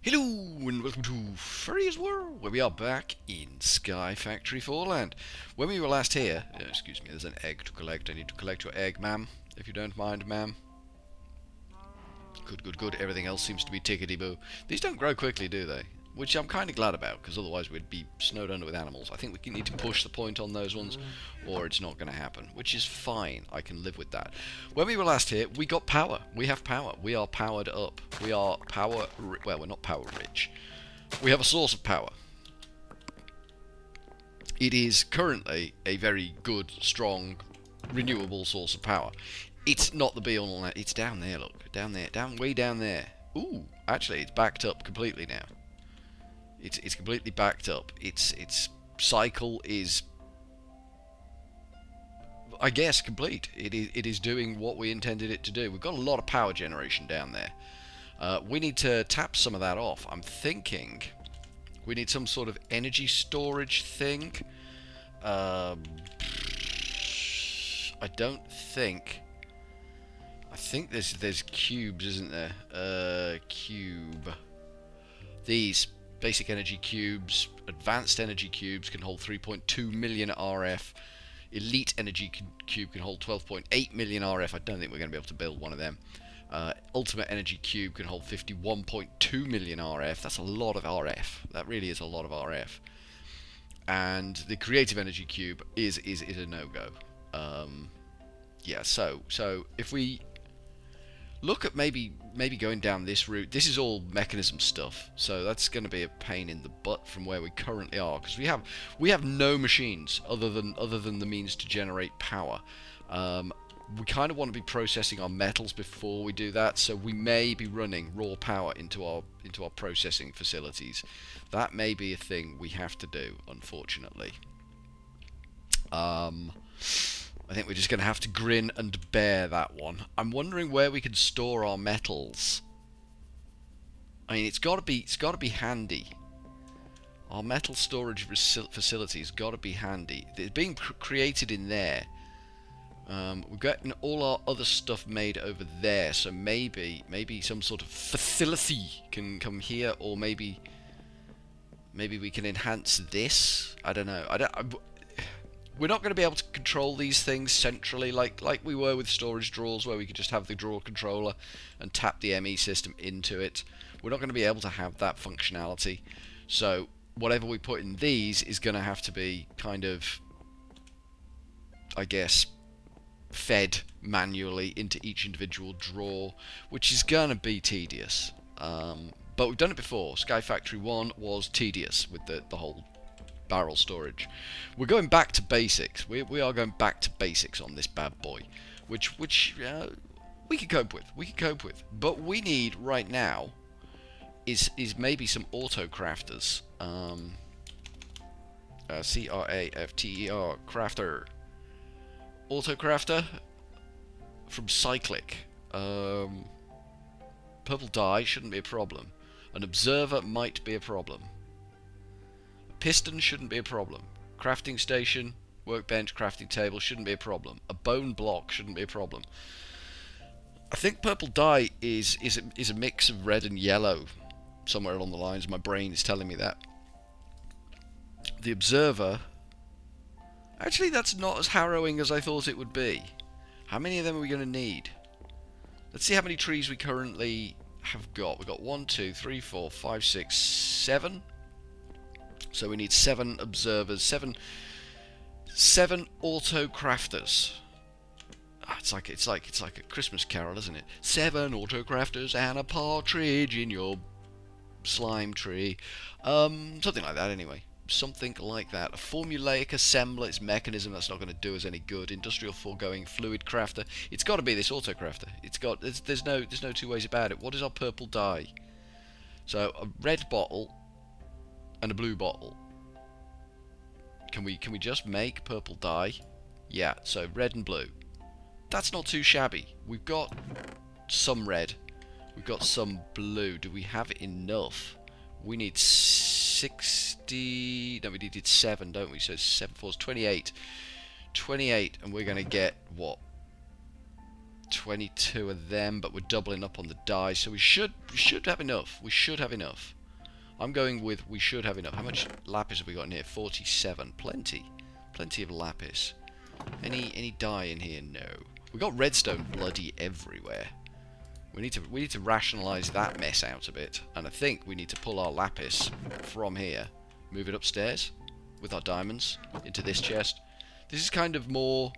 Hello and welcome to Furryearsworld, where we are back in Sky Factory 4 land. When we were last here, excuse me, there's an egg to collect. I need to collect your egg, ma'am, if you don't mind, ma'am. Good, good, good. Everything else seems to be tickety-boo. These don't grow quickly, do they? Which I'm kind of glad about, because otherwise we'd be snowed under with animals. I think we need to push the point on those ones, or it's not going to happen, which is fine. I can live with that. When we were last here, we got power. We have power. We are powered up. We are power... well, we're not power rich. We have a source of power. It is currently a very good, strong, renewable source of power. It's not the be-all. It's down there, look. Down there. Way down there. Ooh, actually, it's backed up completely now. It's completely backed up. Its cycle is, I guess, complete. It is doing what we intended it to do. We've got a lot of power generation down there. We need to tap some of that off. I'm thinking we need some sort of energy storage thing. I don't think. I think there's cubes, isn't there? Cube. These. Basic energy cubes, advanced energy cubes can hold 3.2 million RF. Elite energy cube can hold 12.8 million RF. I don't think we're going to be able to build one of them. Ultimate energy cube can hold 51.2 million RF. That's a lot of RF. That really is a lot of RF. And the creative energy cube is a no-go. Yeah. So if we look at maybe going down this route. This is all mechanism stuff, so that's going to be a pain in the butt from where we currently are, because we have no machines other than the means to generate power. We kind of want to be processing our metals before we do that, so we may be running raw power into our processing facilities. That may be a thing we have to do, unfortunately. I think we're just going to have to grin and bear that one. I'm wondering where we can store our metals. I mean, it's got to be handy. Our metal storage facility's got to be handy. It's being created in there. We're getting all our other stuff made over there, so maybe some sort of facility can come here, or maybe we can enhance this. I don't know. We're not going to be able to control these things centrally like we were with storage drawers, where we could just have the drawer controller and tap the ME system into it. We're not going to be able to have that functionality. So whatever we put in these is going to have to be kind of, I guess, fed manually into each individual drawer, which is going to be tedious. But we've done it before. Sky Factory 1 was tedious with the whole barrel storage. We're going back to basics. We are going back to basics on this bad boy, which we can cope with. But we need right now is maybe some auto crafters. C-R-A-F-T-E-R, crafter. Auto crafter from Cyclic. Purple dye shouldn't be a problem. An observer might be a problem. Piston shouldn't be a problem. Crafting station, workbench, crafting table shouldn't be a problem. A bone block shouldn't be a problem. I think purple dye is a mix of red and yellow. Somewhere along the lines, my brain is telling me that. The observer... actually, that's not as harrowing as I thought it would be. How many of them are we going to need? Let's see how many trees we currently have got. We've got 1, 2, 3, 4, 5, 6, 7... So we need 7 observers, seven auto crafters. It's like a Christmas carol, isn't it? 7 auto crafters and a partridge in your slime tree. Something like that, anyway. Something like that. A formulaic assembler, its mechanism, that's not going to do us any good. Industrial foregoing fluid crafter. It's got to be this auto crafter. There's no two ways about it. What is our purple dye? So a red bottle and a blue bottle. Can we just make purple dye? Yeah, so red and blue. That's not too shabby. We've got some red. We've got some blue. Do we have enough? We need 60... no, we needed 7, don't we? So 7 4 is 28. 28, and we're going to get, what? 22 of them, but we're doubling up on the die, so we should have enough. We should have enough. I'm going with we should have enough. How much lapis have we got in here? 47. Plenty. Plenty of lapis. Any dye in here? No. We got redstone bloody everywhere. We need to rationalise that mess out a bit, and I think we need to pull our lapis from here, move it upstairs with our diamonds into this chest. This is kind of more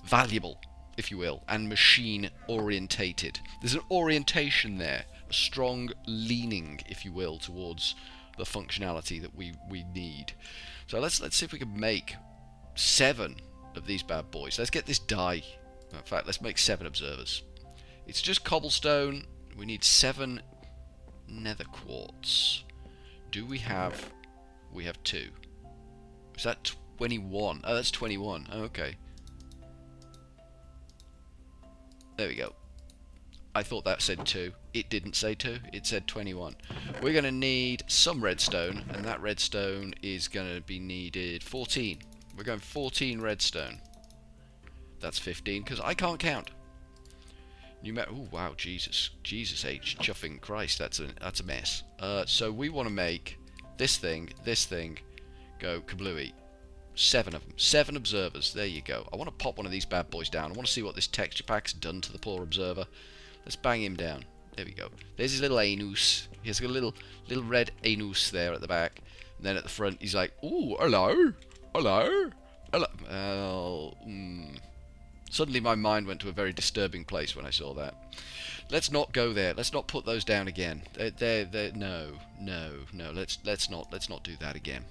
valuable, if you will, and machine orientated. There's an orientation there, a strong leaning, if you will, towards the functionality that we need. So let's see if we can make 7 of these bad boys. Let's get this dye. In fact, let's make 7 observers. It's just cobblestone. We need 7 nether quartz. Do we have... We have 2. Is that 21? Oh, that's 21. Oh, okay. There we go. I thought that said 2. It didn't say 2. It said 21. We're going to need some redstone, and that redstone is going to be needed 14. We're going 14 redstone. That's 15, because I can't count. Oh wow, Jesus H, chuffing Christ, that's a mess. So we want to make this thing, go kablooey. 7 of them, 7 observers. There you go. I want to pop one of these bad boys down. I want to see what this texture pack's done to the poor observer. Let's bang him down. There we go. There's his little anus. He's got a little red anus there at the back, and then at the front he's like, "Ooh, hello, hello, hello." Suddenly my mind went to a very disturbing place when I saw that. Let's not go there. Let's not put those down again. No. Let's not do that again.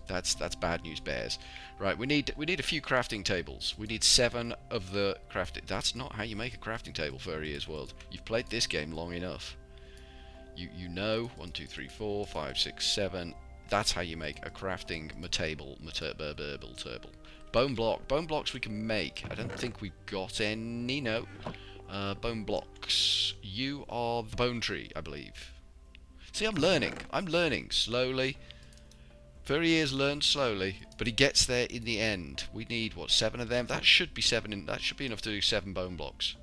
That's bad news bears. Right, we need a few crafting tables. We need 7 of the crafting. That's not how you make a crafting table, Furryearsworld. You've played this game long enough. You know 1, 2, 3, 4, 5, 6, 7. That's how you make a crafting table. Bone blocks we can make. I don't think we've got any. No. Bone blocks. You are the bone tree, I believe. See, I'm learning slowly. Furryears learns slowly, but he gets there in the end. We need what, 7 of them? That should be 7. That should be enough to do 7 bone blocks.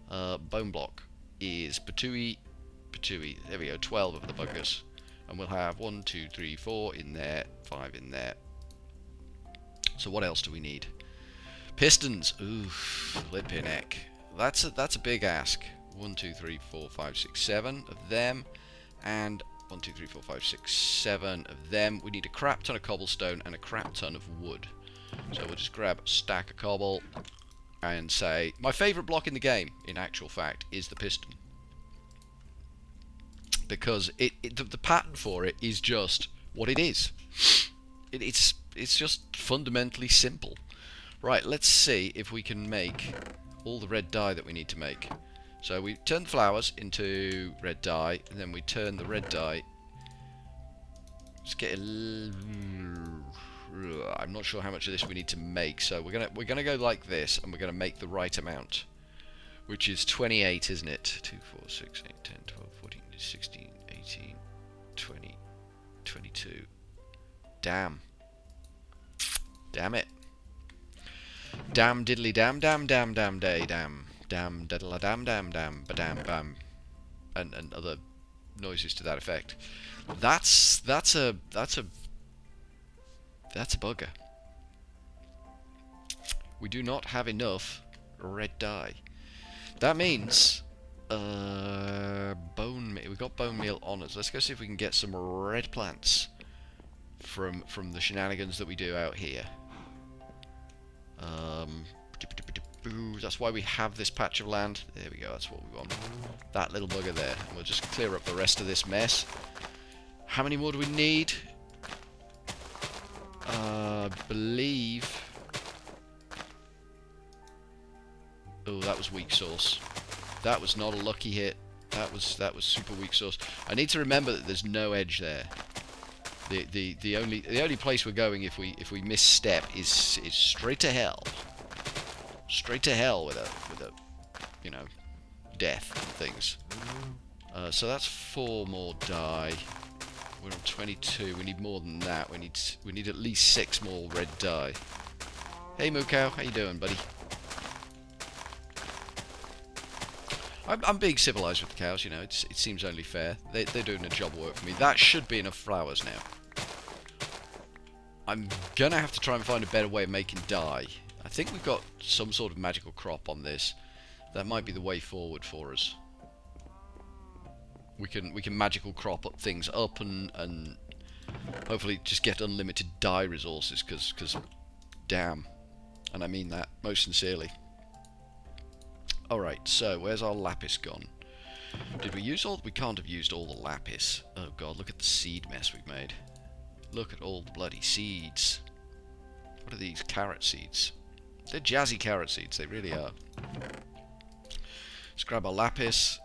Bone block is patooey. There we go. 12 of the buggers, and we'll have 1, 2, 3, 4 in there, 5 in there. So what else do we need? Pistons. Ooh, flipping heck. That's a big ask. 1, 2, 3, 4, 5, 6, 7 of them, and 1, 2, 3, 4, 5, 6, 7 of them. We need a crap ton of cobblestone and a crap ton of wood. So we'll just grab a stack of cobble and say, my favourite block in the game, in actual fact, is the piston. Because the pattern for it is just what it is. It's just fundamentally simple. Right, let's see if we can make all the red dye that we need to make. So we turn the flowers into red dye, and then we turn the red dye. Let's get I'm not sure how much of this we need to make, so we're gonna go like this, and we're gonna make the right amount, which is 28, isn't it? 2, 4, 6, 8, 10, 12, 14, 16, 18, 20, 22. Damn. Damn it. Damn diddly damn day damn. Damn diddle damn ba-dam bam. And other noises to that effect. That's a bugger. We do not have enough red dye. That means bone meal. We've got bone meal on us. Let's go see if we can get some red plants from the shenanigans that we do out here. That's why we have this patch of land. There we go, that's what we want. That little bugger there. And we'll just clear up the rest of this mess. How many more do we need? I believe... Oh, that was weak sauce. That was not a lucky hit. That was super weak sauce. I need to remember that there's no edge there. The only place we're going if we misstep is straight to hell. Straight to hell with a you know, death and things. So that's 4 more dye. We're on 22. We need more than that. We need at least 6 more red dye. Hey Moo Cow, how you doing, buddy? I'm being civilised with the cows, you know, it seems only fair. They're doing a job of work for me. That should be enough flowers now. I'm gonna have to try and find a better way of making dye. I think we've got some sort of magical crop on this. That might be the way forward for us. We can magical crop up things up and hopefully just get unlimited dye resources, because damn. And I mean that most sincerely. Alright, so where's our lapis gone? Did we use all? We can't have used all the lapis. Oh god, look at the seed mess we've made. Look at all the bloody seeds. What are these? Carrot seeds. They're jazzy carrot seeds, they really are. Let's grab our lapis.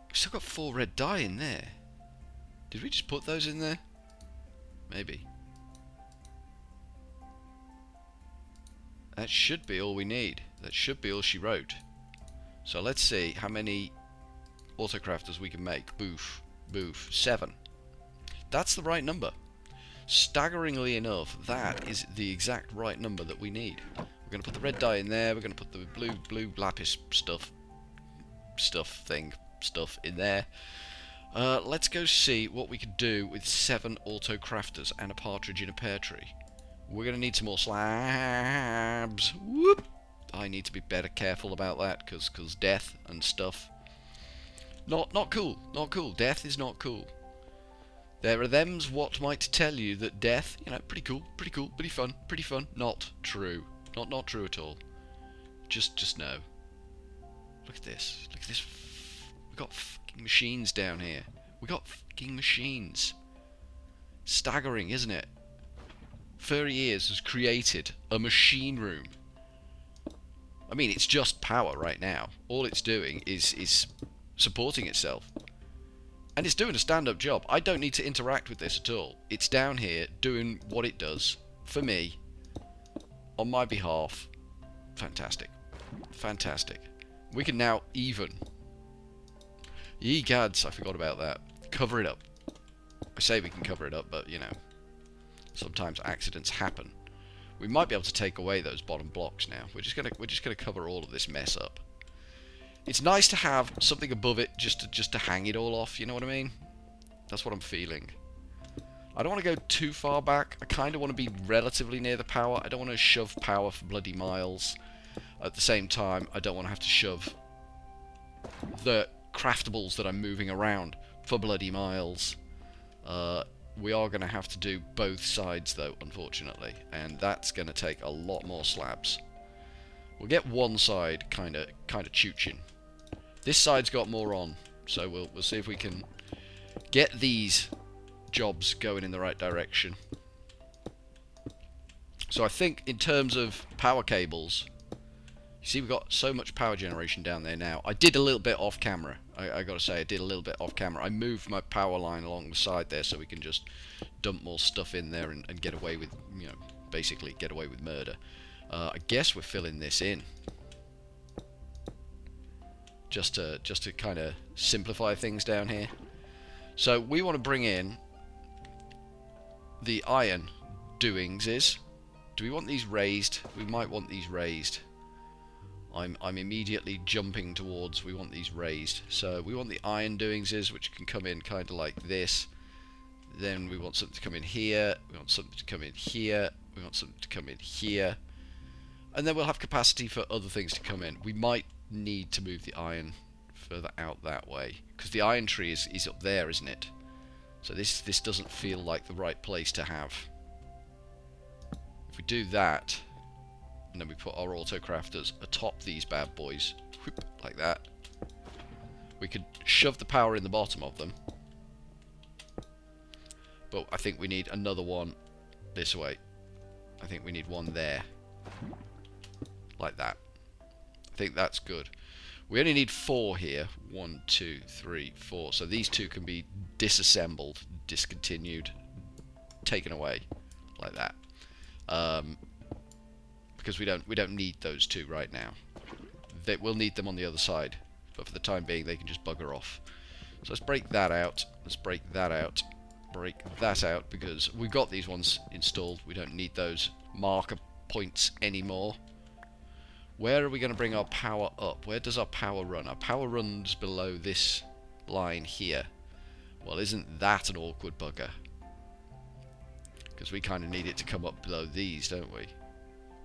We've still got 4 red dye in there. Did we just put those in there? Maybe. That should be all we need. That should be all she wrote. So let's see how many autocrafters we can make. Boof. Boof. 7. That's the right number. Staggeringly enough, that is the exact right number that we need. We're going to put the red dye in there. We're going to put the blue lapis stuff in there. Let's go see what we could do with 7 auto-crafters and a partridge in a pear tree. We're going to need some more slabs. Whoop! I need to be better careful about that, because death and stuff. Not cool. Not cool. Death is not cool. There are them's what might tell you that death, you know, pretty cool, pretty fun. Not true. Not true at all. Just no. Look at this. Look at this. We've got fucking machines down here. We got fucking machines. Staggering, isn't it? Furryears has created a machine room. I mean, it's just power right now. All it's doing is supporting itself. And it's doing a stand-up job. I don't need to interact with this at all. It's down here doing what it does for me, on my behalf. Fantastic. Fantastic. We can now even... Ye gads, I forgot about that. Cover it up. I say we can cover it up, but, you know, sometimes accidents happen. We might be able to take away those bottom blocks now. We're just gonna cover all of this mess up. It's nice to have something above it just to hang it all off, you know what I mean? That's what I'm feeling. I don't want to go too far back. I kind of want to be relatively near the power. I don't want to shove power for bloody miles. At the same time, I don't want to have to shove the craftables that I'm moving around for bloody miles. We are going to have to do both sides, though, unfortunately. And that's going to take a lot more slabs. We'll get one side kind of chooching. This side's got more on, so we'll see if we can get these jobs going in the right direction. So I think in terms of power cables, you see we've got so much power generation down there now. I did a little bit off camera. I gotta say, I did a little bit off camera. I moved my power line along the side there so we can just dump more stuff in there and get away with, you know, basically get away with murder. I guess we're filling this in. Just to kind of simplify things down here. So we want to bring in the iron doings is. Do we want these raised? We might want these raised. I'm immediately jumping towards we want these raised. So we want the iron doings is, which can come in kind of like this. Then we want something to come in here. We want something to come in here. We want something to come in here. And then we'll have capacity for other things to come in. We might need to move the iron further out that way, because the iron tree is up there, isn't it? So this doesn't feel like the right place to have. If we do that, and then we put our auto-crafters atop these bad boys, whoop, like that, we could shove the power in the bottom of them. But I think we need another one this way. I think we need one there. Like that. I think that's good. We only need 4 here. 1, 2, 3, 4. So these 2 can be disassembled, discontinued, taken away, like that. Because we don't need those 2 right now. We'll need them on the other side, but for the time being, they can just bugger off. So let's break that out. Let's break that out. Break that out, because we've got these ones installed. We don't need those marker points anymore. Where are we going to bring our power up? Where does our power run? Our power runs below this line here. Well, isn't that an awkward bugger? Because we kind of need it to come up below these, don't we?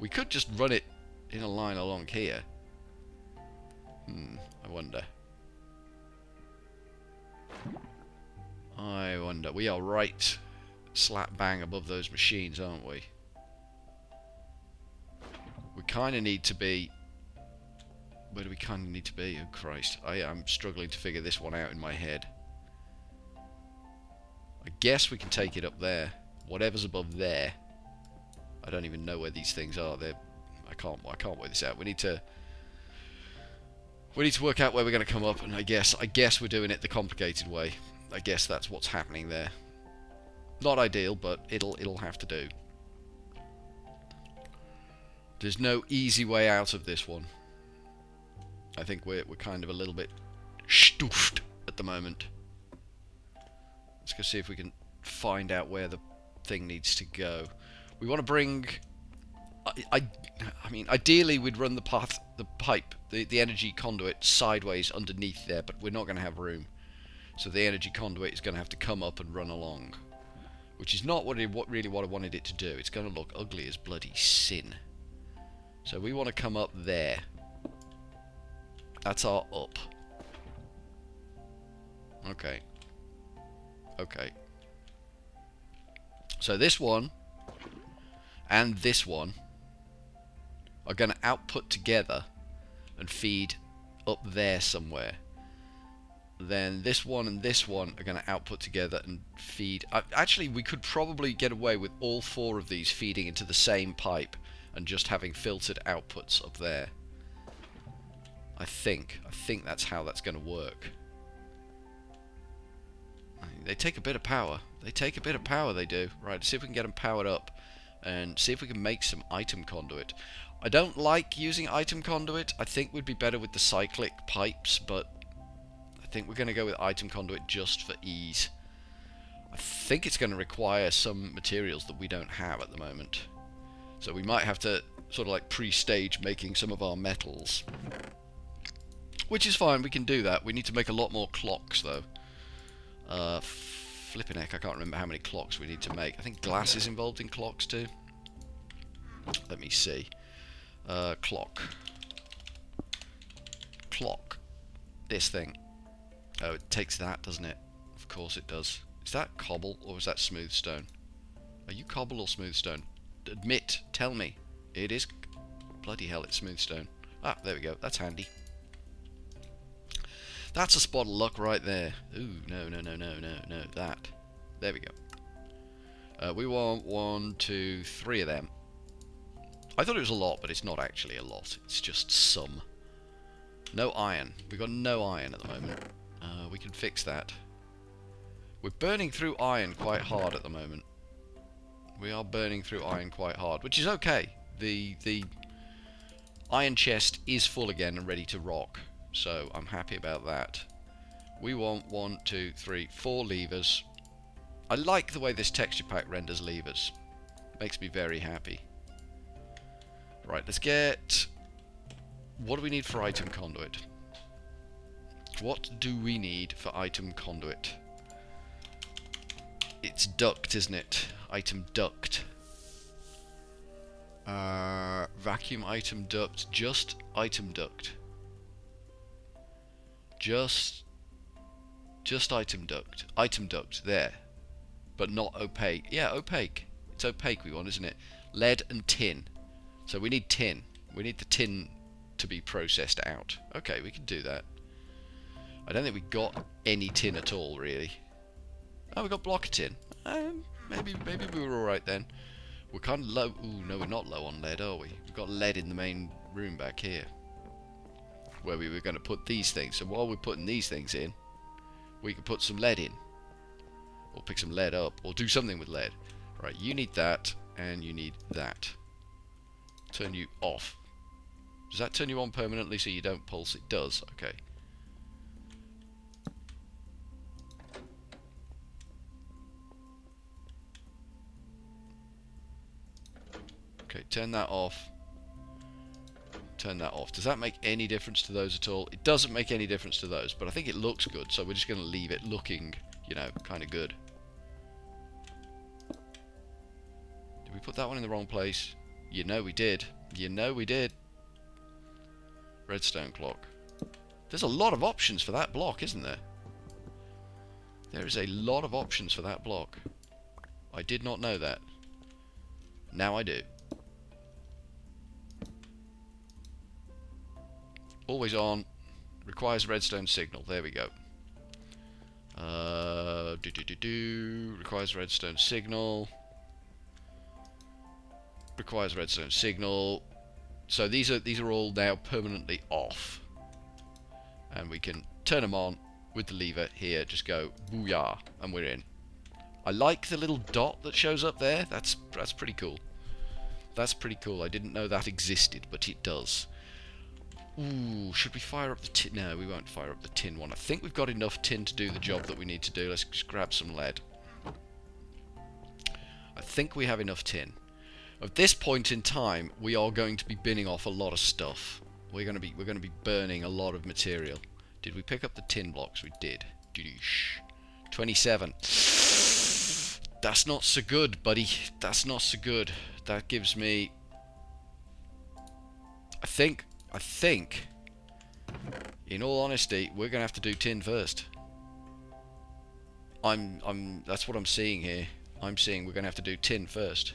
We could just run it in a line along here. I wonder. I wonder. We are right slap bang above those machines, aren't we? We kind of need to be... Where do we kind of need to be? Oh, Christ. I'm struggling to figure this one out in my head. I guess we can take it up there. Whatever's above there. I don't even know where these things are. I can't work this out. We need to work out where we're going to come up, and I guess we're doing it the complicated way. I guess that's what's happening there. Not ideal, but it'll have to do. There's no easy way out of this one. I think we're kind of a little bit stuffed at the moment. Let's go see if we can find out where the thing needs to go. We want to bring... I mean, ideally we'd run the pipe, the energy conduit sideways underneath there, but we're not going to have room. So the energy conduit is going to have to come up and run along. Which is not really what I wanted it to do. It's going to look ugly as bloody sin. So we want to come up there. That's our up. Okay. Okay. So this one and this one are going to output together and feed up there somewhere. Then this one and this one are going to output together and feed... actually, we could probably get away with all four of these feeding into the same pipe and just having filtered outputs up there. I think that's how that's going to work. They take a bit of power. They take a bit of power, they do. Right, let's see if we can get them powered up and see if we can make some item conduit. I don't like using item conduit. I think we'd be better with the cyclic pipes, but I think we're going to go with item conduit just for ease. I think it's going to require some materials that we don't have at the moment. So we might have to sort of like pre-stage making some of our metals. Which is fine, we can do that. We need to make a lot more clocks though. Flipping heck, I can't remember how many clocks we need to make. I think glass is involved in clocks too. Let me see. Clock. Clock. This thing. Oh, it takes that, doesn't it? Of course it does. Is that cobble or is that smooth stone? Are you cobble or smooth stone? Admit, tell me. It is... Bloody hell, it's smooth stone. Ah, there we go. That's handy. That's a spot of luck right there. Ooh, no, that. There we go. We want 1, 2, 3 of them. I thought it was a lot, but it's not actually a lot. It's just some. No iron. We've got no iron at the moment. We can fix that. We're burning through iron quite hard at the moment. We are burning through iron quite hard, which is okay. The iron chest is full again and ready to rock. So I'm happy about that. We want 1, 2, 3, 4 levers. I like the way this texture pack renders levers. Makes me very happy. Right, let's get... What do we need for item conduit? What do we need for item conduit? It's duct, isn't it? Item duct. Vacuum item duct. Just item duct. Just item duct. Item duct, there. But not opaque. Yeah, opaque. It's opaque we want, isn't it? Lead and tin. So we need tin. We need the tin to be processed out. Okay, we can do that. I don't think we got any tin at all, really. Oh, we got block of tin. Maybe we were alright then. We're kind of low. Ooh, no, we're not low on lead, are we? We've got lead in the main room back here, where we were going to put these things. So while we're putting these things in, we can put some lead in. Or pick some lead up. Or do something with lead. Right, you need that, and you need that. Turn you off. Does that turn you on permanently so you don't pulse? It does. Okay. Okay, turn that off. turn that off. Does that make any difference to those at all? It doesn't make any difference to those, but I think it looks good, so we're just going to leave it looking, you know, kind of good. Did we put that one in the wrong place? You know we did. You know we did. Redstone clock. There's a lot of options for that block, isn't there? There is a lot of options for that block. I did not know that. Now I do. Always on. Requires redstone signal. There we go. Requires redstone signal. Requires redstone signal. So these are all now permanently off. And we can turn them on with the lever here. Just go booyah, and we're in. I like the little dot that shows up there. That's pretty cool. That's pretty cool. I didn't know that existed, but it does. Ooh, should we fire up the tin? No, we won't fire up the tin one. I think we've got enough tin to do the job that we need to do. Let's just grab some lead. I think we have enough tin. At this point in time, we are going to be binning off a lot of stuff. We're going to be burning a lot of material. Did we pick up the tin blocks? We did. 27. That's not so good, buddy. That's not so good. That gives me... I think, in all honesty, we're going to have to do tin first. That's what I'm seeing here. I'm seeing we're going to have to do tin first.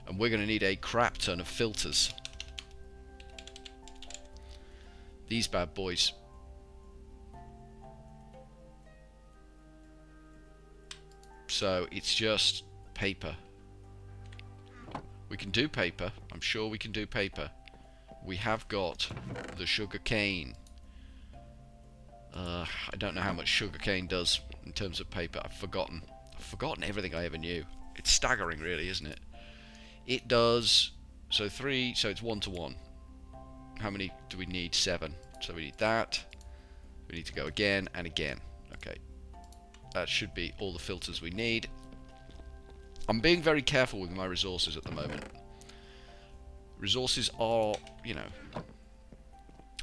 And we're going to need a crap ton of filters. These bad boys. So it's just paper. We can do paper. I'm sure we can do paper. We have got the sugar cane. I don't know how much sugar cane does in terms of paper. I've forgotten everything I ever knew. It's staggering, really, isn't it? It does. So 3. So it's 1 to 1. How many do we need? 7. So we need that. We need to go again and again. Okay. That should be all the filters we need. I'm being very careful with my resources at the moment. Resources are, you know,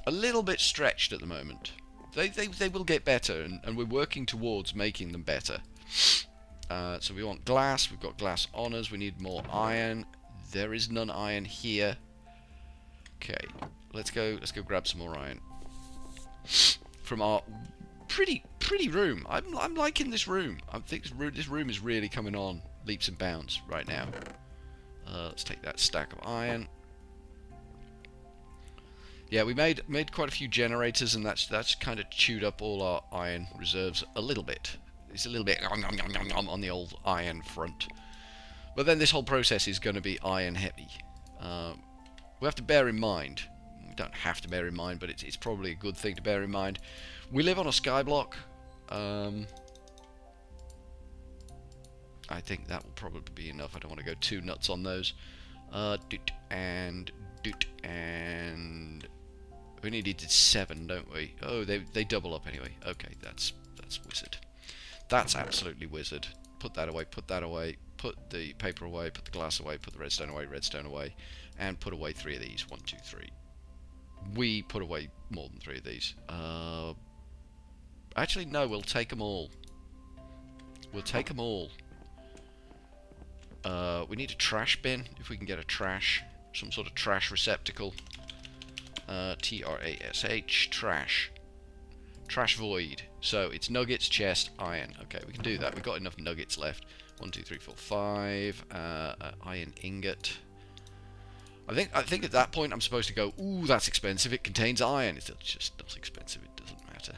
a little bit stretched at the moment. They will get better, and we're working towards making them better. So we want glass. We've got glass on us. We need more iron. There is none iron here. Okay, let's go grab some more iron from our pretty room. I'm liking this room. I think this room is really coming on leaps and bounds right now. Let's take that stack of iron. Yeah, we made quite a few generators, and that's kind of chewed up all our iron reserves a little bit. It's a little bit on the old iron front. But then this whole process is going to be iron heavy. We have to bear in mind, we don't have to bear in mind, but it's probably a good thing to bear in mind. We live on a skyblock. I think that will probably be enough. I don't want to go too nuts on those. And we needed 7, don't we? Oh, they double up anyway. Okay, that's wizard. That's absolutely wizard. Put that away, put that away, put the paper away, put the glass away, put the redstone away, and put away 3 of these. 1, 2, 3. We put away more than 3 of these. Actually, no, we'll take them all. We'll take them all. We need a trash bin, if we can get a trash, some sort of trash receptacle. T-R-A-S-H, trash. Trash void. So it's nuggets, chest, iron. Okay, we can do that. We've got enough nuggets left. 1, 2, 3, 4, 5. Iron ingot. I think at that point I'm supposed to go, ooh, that's expensive. It contains iron. It's just not expensive. It doesn't matter.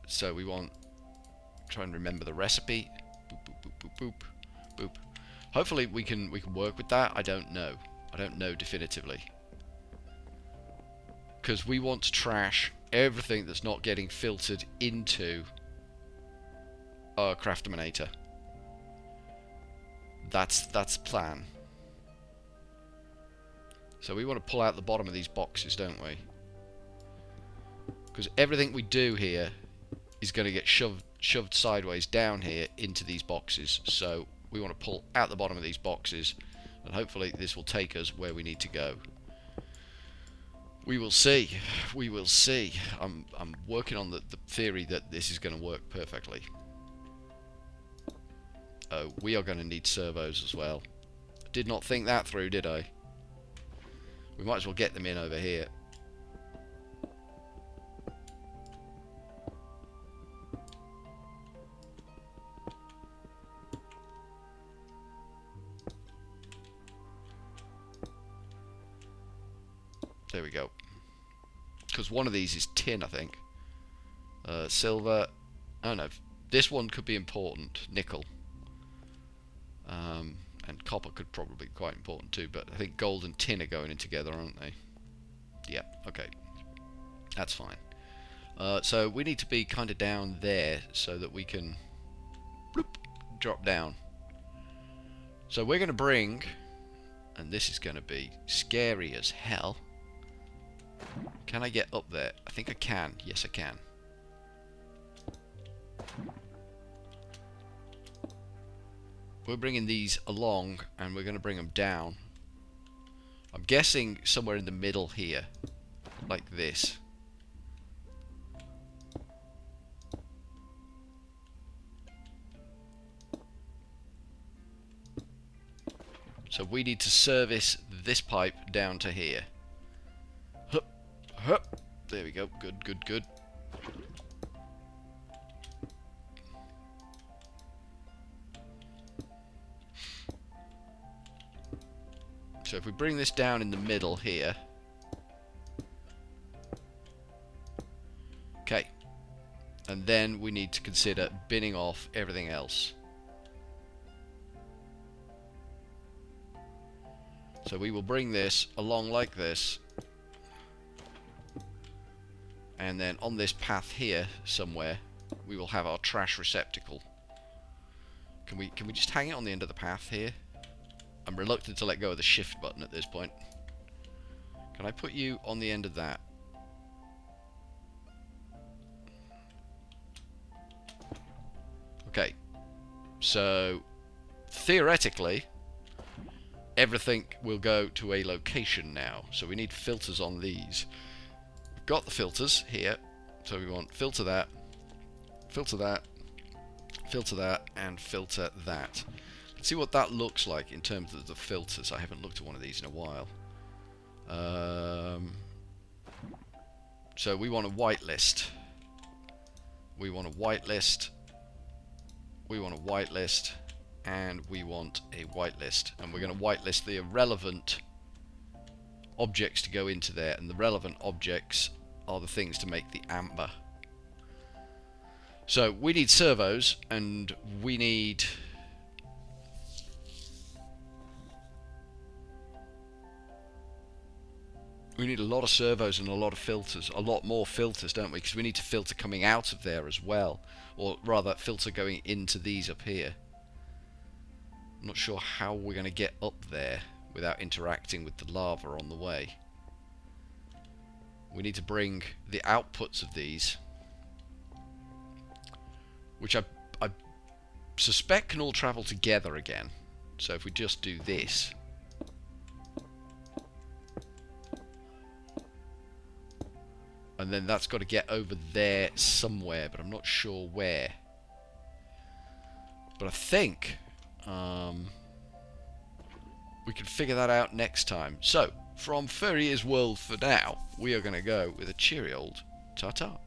So we want, try and remember the recipe. Boop, boop, boop, boop, boop, boop. Hopefully we can work with that. I don't know. I don't know definitively. Because we want to trash everything that's not getting filtered into our Crafterminator. That's the plan. So we want to pull out the bottom of these boxes, don't we? Because everything we do here is going to get shoved sideways down here into these boxes. So we want to pull out the bottom of these boxes, and hopefully this will take us where we need to go. We will see. We will see. I'm working on the theory that this is going to work perfectly. Oh, we are going to need servos as well. Did not think that through, did I? We might as well get them in over here. There we go. Because one of these is tin, I think. Silver. Oh no, this one could be important. Nickel. And copper could probably be quite important too, but I think gold and tin are going in together, aren't they? Yeah, okay. That's fine. So we need to be kind of down there so that we can bloop, drop down. So we're going to bring, and this is going to be scary as hell. Can I get up there? I think I can. Yes, I can. We're bringing these along, and we're going to bring them down. I'm guessing somewhere in the middle here, like this. So we need to service this pipe down to here. Hup, hup. There we go. Good, good, good. So if we bring this down in the middle here. Okay. And then we need to consider binning off everything else. So we will bring this along like this. And then on this path here somewhere, we will have our trash receptacle. Can we just hang it on the end of the path here? I'm reluctant to let go of the shift button at this point. Can I put you on the end of that? Okay. So, theoretically, everything will go to a location now. So we need filters on these. We've got the filters here. So we want filter that, filter that, filter that, and filter that. Let's see what that looks like in terms of the filters. I haven't looked at one of these in a while. So we want a whitelist. We want a whitelist. We want a whitelist. And we want a whitelist. And we're going to whitelist the irrelevant objects to go into there. And the relevant objects are the things to make the amber. So we need servos, and we need... We need a lot of servos and a lot of filters. A lot more filters, don't we? Because we need to filter coming out of there as well. Or rather, filter going into these up here. I'm not sure how we're going to get up there without interacting with the lava on the way. We need to bring the outputs of these, which I suspect can all travel together again. So if we just do this... And then that's got to get over there somewhere, but I'm not sure where. But I think we can figure that out next time. So, from Furryearsworld for now, we are going to go with a cheery old ta-ta.